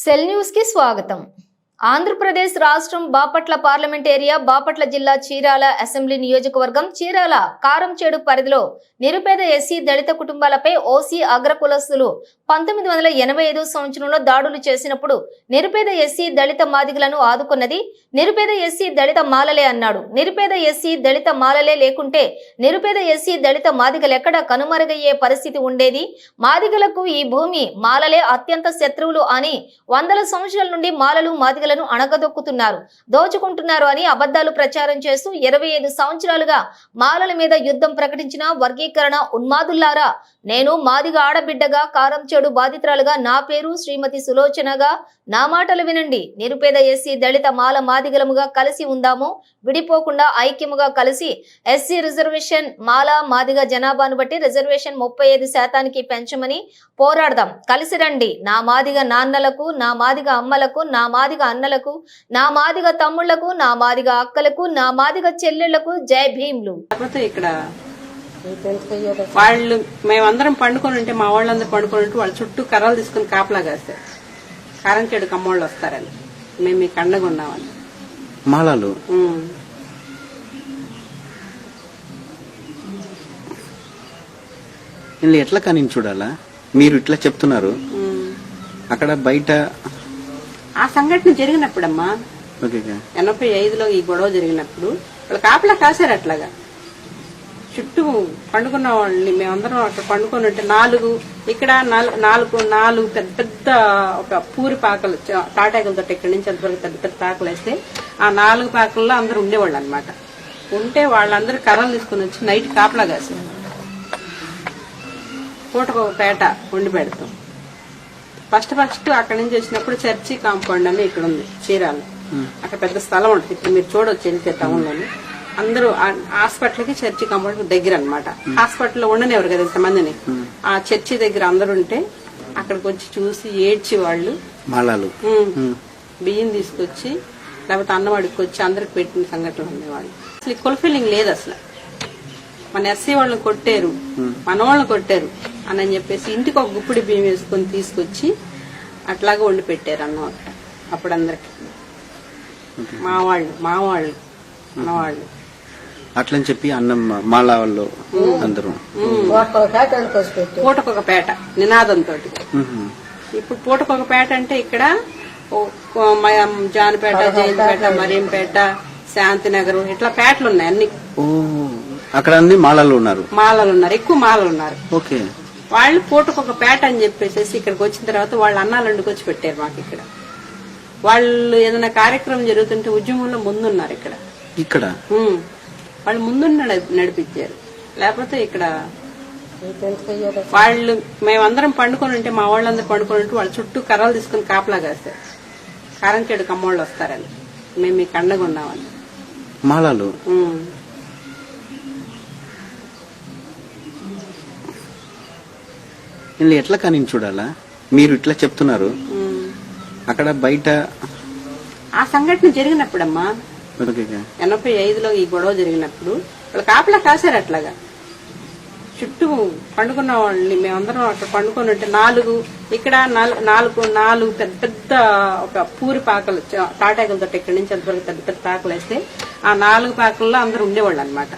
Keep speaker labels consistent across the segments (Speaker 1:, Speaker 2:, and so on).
Speaker 1: Cell news కి స్వాగతం. ఆంధ్రప్రదేశ్ రాష్ట్రం బాపట్ల పార్లమెంట్ ఏరియా బాపట్ల జిల్లా చీరాల అసెంబ్లీ నియోజకవర్గం చీరాల కారంచేడు పరిధిలో నిరుపేద ఎస్సీ దళిత కుటుంబాలపై ఓసీ అగ్రకులస్తులు 1985 సంవత్సరంలో దాడులు చేసినప్పుడు నిరుపేద ఎస్సీ దళిత మాదిగలను ఆదుకున్నది నిరుపేద ఎస్సీ దళిత మాలలే అన్నాడు. నిరుపేద ఎస్సీ దళిత మాలలే లేకుంటే నిరుపేద ఎస్సీ దళిత మాదిగలెక్కడ కనుమరుగయ్యే పరిస్థితి ఉండేది. మాదిగలకు ఈ భూమి మాలలే అత్యంత శత్రువులు అని వందల సంవత్సరాల నుండి మాలలు మాదిగలను అణగదొక్కుతున్నారు, దోచుకుంటున్నారు అని అబద్ధాలు ప్రచారం చేస్తూ 25 సంవత్సరాలుగా మాలల మీద యుద్ధం ప్రకటించిన వర్గీకరణ ఉన్మాదుల్లారా, నేను మాదిగ ఆడబిడ్డగా కారంచేడు బాధితురాలుగా నా పేరు శ్రీమతి సులోచనగా నా మాటలు వినండి. నిరుపేద ఎస్సీ దళిత మాల మాదిగలముగా కలిసి ఉందాము, విడిపోకుండా ఐక్యముగా కలిసి ఎస్సీ రిజర్వేషన్ మాల మాదిగ జనాభాను బట్టి రిజర్వేషన్ 35% పెంచమని పోరాడదాం. కలిసి రండి. నా మాదిగ నాన్నలకు, నా మాదిగ అమ్మలకు, నా మాదిగ అన్నలకు, నా మాదిగ తమ్ముళ్లకు, నా మాదిగ అక్కలకు, నా మాదిగ చెల్లెళ్లకు జై భీమ్లు.
Speaker 2: ఇక్కడ వాళ్ళు మేమందరం పండుకొని ఉంటే మా వాళ్ళందరూ పండుకొని ఉంటే వాళ్ళ చుట్టూ కర్రలు తీసుకుని కాపలా కాస్తారు. కారంచేడు కమ్మోళ్ళు వస్తారని మేము మీకు అండగా ఉన్నామని
Speaker 3: మాలలు ఎట్లా కానీ చూడాలా? మీరు ఇట్లా చెప్తున్నారు, అక్కడ బయట
Speaker 2: ఆ సంఘటన జరిగినప్పుడమ్మా 85లో ఈ గొడవ జరిగినప్పుడు వాళ్ళు కాపలా కాశారు. అట్లాగా చుట్టూ పండుకున్న వాళ్ళని మేమందరం అక్కడ పండుకొని ఉంటే ఇక్కడ నాలుగు పెద్ద పెద్ద ఒక పూరి పాకలు తాటాకులతో ఇక్కడి నుంచి అంతవరకు పెద్ద పెద్ద పాకలు వేస్తే ఆ 4 పాకల్లో అందరూ ఉండేవాళ్ళు అనమాట. ఉంటే వాళ్ళందరూ కర్రలు తీసుకుని వచ్చి నైట్ కాపలా కాశారు. పూటకు ఒక పేట వండి పెడతాం. ఫస్ట్ అక్కడి నుంచి వచ్చినప్పుడు చర్చి కాంపౌండ్ అని ఇక్కడ ఉంది చీరాల. అక్కడ పెద్ద స్థలం ఉంటుంది. ఇప్పుడు మీరు చూడొచ్చు వెళ్తే టౌన్ లోని అందరూ హాస్పిటల్ కి చర్చి కాంపౌండ్ దగ్గర అనమాట. హాస్పిటల్లో ఉండనివ్వరు కదా ఇంతమందిని. ఆ చర్చి దగ్గర అందరు ఉంటే అక్కడికి వచ్చి చూసి ఏడ్చి వాళ్ళు బియ్యం తీసుకొచ్చి లేకపోతే అన్నవాడికి వచ్చి అందరికి పెట్టిన సంఘటనలు ఉండేవాళ్ళు. అసలు ఫుల్ఫిల్లింగ్ లేదు. అసలు మన ఎస్సీ వాళ్ళని కొట్టారు, మన వాళ్ళని కొట్టారు అని చెప్పేసి ఇంటికి ఒక గుప్పిడి బియ్యం వేసుకొని తీసుకొచ్చి అట్లాగా వండి పెట్టారు అన్నమాట. అప్పుడు అందరికి మా వాళ్ళు మనవాళ్ళు
Speaker 3: అట్లని చెప్పి అన్నం మాల వాళ్ళు అందరూ
Speaker 2: పూటకొక పేట నినాదంతో. ఇప్పుడు పూటకొక పేట అంటే ఇక్కడ జానపేట, జయంతిపేట, మరీంపేట, శాంతినగర్ ఇట్లా పేటలు ఉన్నాయి అన్ని.
Speaker 3: అక్కడ అన్ని మాలలు ఉన్నారు,
Speaker 2: ఎక్కువ మాలలు ఉన్నారు. వాళ్ళు పూటకొక పేట అని చెప్పేసి ఇక్కడికి వచ్చిన తర్వాత వాళ్ళ అన్నాలు వండుకొచ్చి పెట్టారు మాకు. ఇక్కడ వాళ్ళు ఏదైనా కార్యక్రమం జరుగుతుంటే ఉద్యమంలో ముందున్నారు. ఇక్కడ వాళ్ళు ముందు నడిపించారు. లేకపోతే ఇక్కడ వాళ్ళు మేమందరం పండుకొని ఉంటే మా వాళ్ళందరూ పండుకొని ఉంటే వాళ్ళ చుట్టూ కర్రలు తీసుకుని కాపలా కాస్తారు. కారంచేడు కమ్మోళ్ళు వస్తారని మేము మీకు అండగా ఉన్నామని
Speaker 3: మాలలు ఎట్లా కానీ చూడాలా? మీరు ఇట్లా చెప్తున్నారు, అక్కడ బయట
Speaker 2: ఆ సంఘటన జరిగినప్పుడమ్మా 85లో ఈ గొడవ జరిగినప్పుడు వాళ్ళు కాపలా కాశారు. అట్లాగా చుట్టూ పండుకున్న వాళ్ళని మేమందరం అక్కడ పండుకొని ఉంటే ఇక్కడ నాలుగు పెద్ద పెద్ద ఒక పూరి పాకలు తాటాకులతో ఇక్కడి నుంచి అంతవరకు పెద్ద పెద్ద పాకలు వేస్తే ఆ 4 పాకల్లో అందరూ ఉండేవాళ్ళు అనమాట.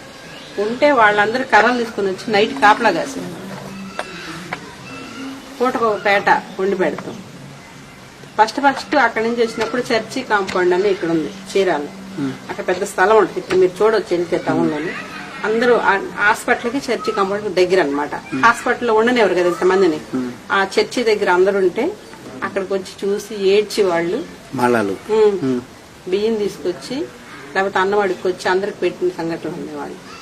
Speaker 2: ఉంటే వాళ్ళందరూ కర్రలు తీసుకుని వచ్చి నైట్ కాపలా కాశారు. పూటకు ఒక పేట వండి పెడతాం. ఫస్ట్ అక్కడి నుంచి వచ్చినప్పుడు చర్చి కాంపౌండ్ అని ఇక్కడ ఉంది చీరాల. అక్కడ పెద్ద స్థలం ఉంటుంది. ఇప్పుడు మీరు చూడొచ్చు వెళ్తే టౌన్ లోని అందరూ హాస్పిటల్ కి చర్చి కాంపౌండ్ దగ్గర అనమాట. హాస్పిటల్లో ఉండనివ్వరు కదా ఇంతమందిని. ఆ చర్చి దగ్గర అందరు ఉంటే అక్కడికి వచ్చి చూసి ఏడ్చి వాళ్ళు బియ్యం తీసుకొచ్చి లేకపోతే అన్నవాడికి వచ్చి అందరికి పెట్టిన సంఘటనలు ఉండేవాళ్ళు.